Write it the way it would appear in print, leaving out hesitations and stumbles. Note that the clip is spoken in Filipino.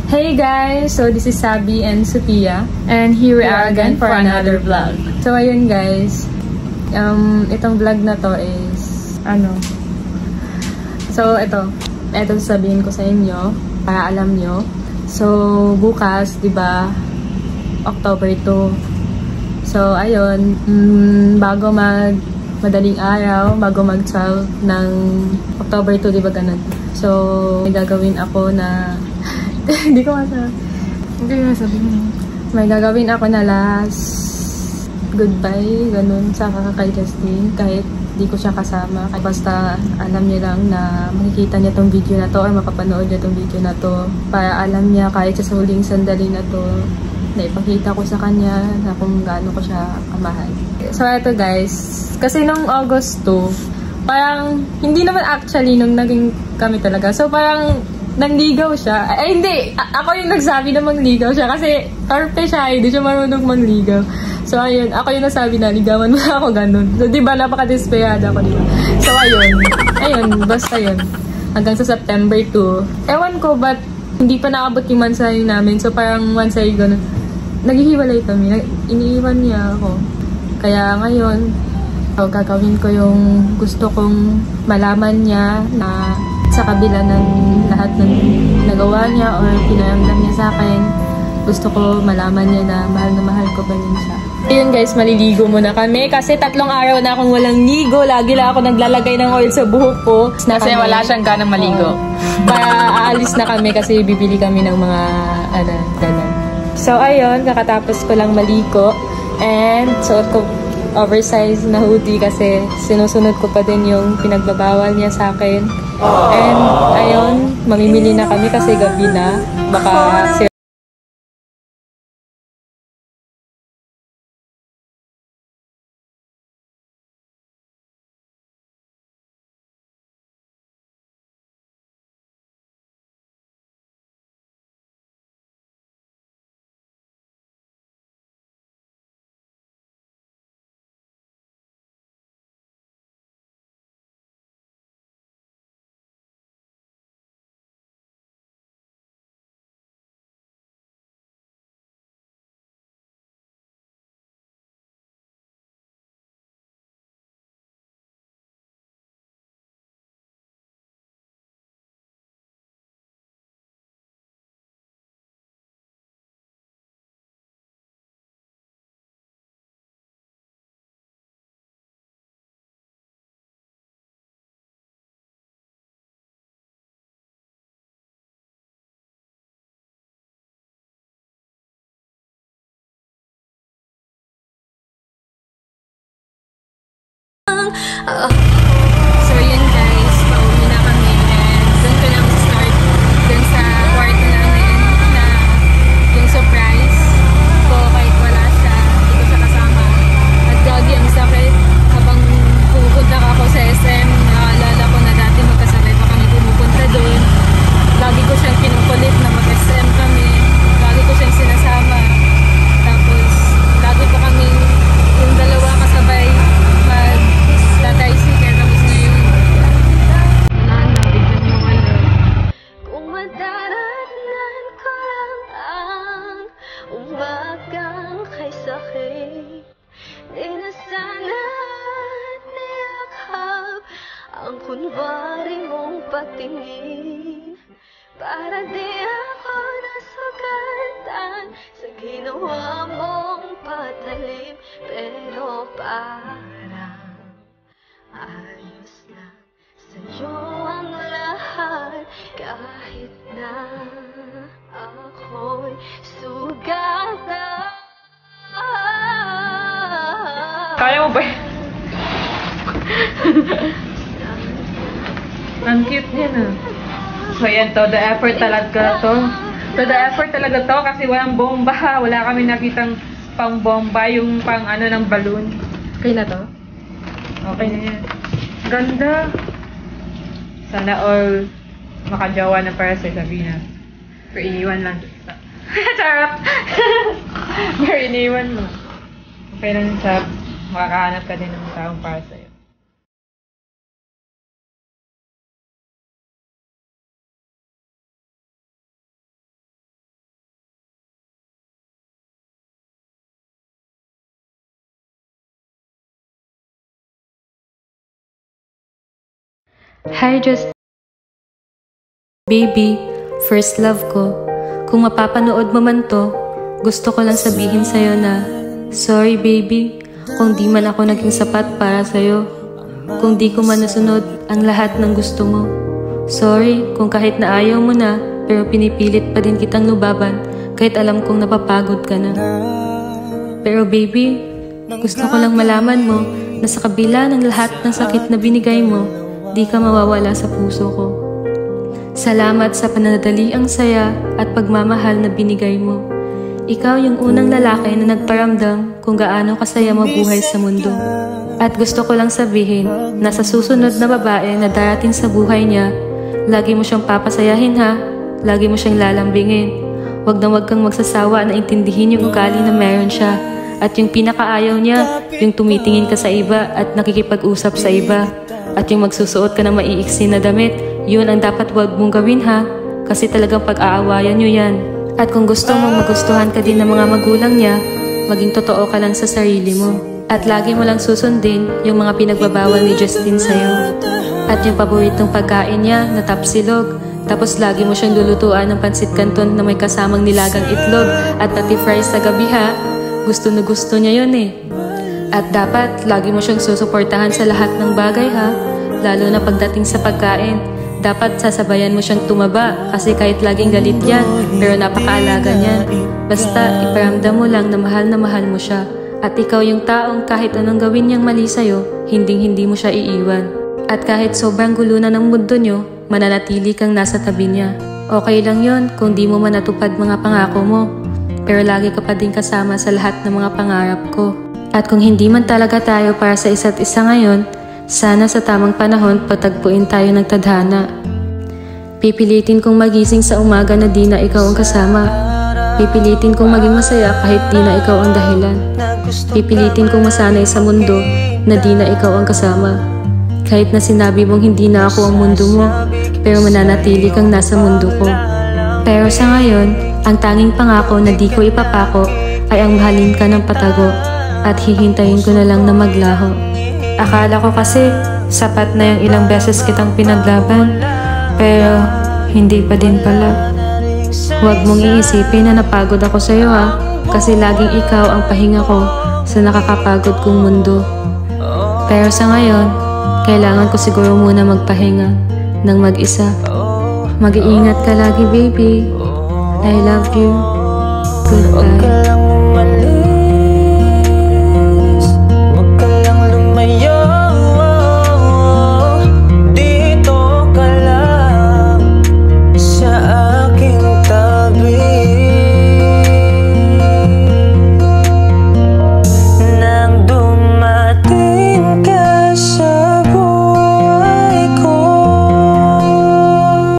Hey guys! So this is Sabi and Sophia. And here we are again for another vlog. So ayun guys. Itong vlog na to is So ito sabihin ko sa inyo para alam nyo. So bukas, 'di ba? October 2. So ayun, bago madaling araw, bago mag-12 ng October 2, 'di ba ganun? So may gagawin ako na hindi ko masabi. Hindi ko masabi mo. May gagawin ako na last goodbye, ganun, sa kay Justin. Kahit di ko siya kasama. Basta alam niya lang na makikita niya tong video na to or mapapanood niya tong video na to. Para alam niya kahit sa huling sandali na to, na ipakita ko sa kanya na kung gaano ko siya kamahal. So eto guys, kasi nung August 2, parang hindi naman actually nung naging kami talaga. So parang nangligaw siya. Ay, hindi. Ako yung nagsabi na mangligaw siya kasi torpe siya. Hindi siya marunong mangligaw. So, ayun. Ako yung nasabi na ligawan mo na ako ganun. So, diba? Napaka-desperada ako, diba? So, ayun. Ayun. Basta yun. Hanggang sa September 2. Ewan ko, ba't hindi pa nakabot yung mansay namin. So, parang mansay ganun. Naghihiwalay kami. Iniiwan niya ako. Kaya ngayon, gagawin ko yung gusto kong malaman niya na sa kabila ng lahat ng nagawa niya or pinaramdam niya sa akin, gusto ko malaman niya na mahal ko pa rin siya. Ayun guys, maliligo muna kami kasi 3 araw na akong walang ligo. Lagi lang ako naglalagay ng oil sa buhok ko. Kasi wala siyang ganang maligo. Para aalis na kami kasi bibili kami ng mga dalan. So ayun, kakatapos ko lang maligo. And suot ko oversized na hoodie kasi sinusunod ko pa din yung pinagbabawal niya sa akin. And ayun, mamimili na kami kasi gabi na. Baka so yun guys, pauwi na kami and dun ko lang start dun sa kwarto namin na yung surprise ko kahit wala siya, hindi ko siya kasama. At gagi ang sakit habang pupunta ako sa SM, naalala ko na dati magkasabay pa kami pumupunta dun. Lagi ko siyang kinukulit na mag-SM kami, lagi ko siyang sinasama. Tapos lagi pa kami yung dalawa kasabay mag-tricycle, tapos ngayon bigyan mo kung madaratnan ko lang ang umagang kay sakit, di na sana niyakap ang kunwari mong patingin, para di ako nasugatan sa ginawa mong patalim. Pero parang ayos na sa'yo ang lahat, kahit na ako'y sugatan. Kaya mo ba? Ang cute niya na. So yan to, the effort talaga to. Kasi walang bomba. Wala kami nakitang pang bomba, yung pang ng balloon. okay na to? Okay na yan. Ganda. Sana all makajawa na para sa Sabina. Pero iniwan lang. Charot! Pero iniwan mo. Okay lang siya. Makakahanap ka din ng taong para sa'yo. Hi, just baby, first love ko. Kung mapapanood mo man to, gusto ko lang sabihin sa'yo na sorry baby, kung di man ako naging sapat para sa'yo. Kung di ko man nasunod ang lahat ng gusto mo. Sorry kung kahit na ayaw mo na, pero pinipilit pa din kitang lubaban kahit alam kong napapagod ka na. Pero baby, gusto ko lang malaman mo na sa kabila ng lahat ng sakit na binigay mo, di ka mawawala sa puso ko. Salamat sa pananadaliang saya at pagmamahal na binigay mo. Ikaw yung unang lalaki na nagparamdam kung gaano kasaya mabuhay sa mundo. At gusto ko lang sabihin na sa susunod na babae na darating sa buhay niya, lagi mo siyang papasayahin ha, lagi mo siyang lalambingin. Wag kang magsasawa na intindihin yung ugali na meron siya. At yung pinakaayaw niya, yung tumitingin ka sa iba at nakikipag-usap sa iba. At yung magsusuot ka ng maiiksi na damit, yun ang dapat wag mong gawin ha, kasi talagang pag-aawayan nyo yan. At kung gusto mong magustuhan ka din ng mga magulang niya, maging totoo ka lang sa sarili mo. At lagi mo lang susundin yung mga pinagbabawal ni Justin sa'yo. At yung paboritong pagkain niya na tapsilog, tapos lagi mo siyang lulutuan ng pansit canton na may kasamang nilagang itlog at pati fries sa gabi ha. Gusto na gusto niya yun eh. At dapat lagi mo siyang susuportahan sa lahat ng bagay ha, lalo na pagdating sa pagkain. Dapat sasabayan mo siyang tumaba kasi kahit laging galit yan, pero napakaalaga niya. Basta iparamdam mo lang na mahal mo siya. At ikaw yung taong kahit anong gawin niyang mali sa'yo, hindi mo siya iiwan. At kahit sobrang gulo na ng mundo niyo, mananatili kang nasa tabi niya. Okay lang yon kung di mo man natupad mga pangako mo, pero lagi ka pa din kasama sa lahat ng mga pangarap ko. At kung hindi man talaga tayo para sa isa't isa ngayon, sana sa tamang panahon patagpuin tayo ng tadhana. Pipilitin kong magising sa umaga na di na ikaw ang kasama. Pipilitin kong maging masaya kahit di na ikaw ang dahilan. Pipilitin kong masanay sa mundo na di na ikaw ang kasama. Kahit na sinabi mong hindi na ako ang mundo mo, pero mananatili kang nasa mundo ko. Pero sa ngayon, ang tanging pangako na di ko ipapako ay ang mahalin ka ng patago at hihintayin ko na lang na maglaho. Akala ko kasi sapat na yung ilang beses kitang pinaglaban, pero hindi pa din pala. Huwag mong iisipin na napagod ako sa'yo ha, kasi laging ikaw ang pahinga ko sa nakakapagod kong mundo. Pero sa ngayon, kailangan ko siguro muna magpahinga ng mag-isa. Mag-iingat ka lagi baby. I love you. Goodbye.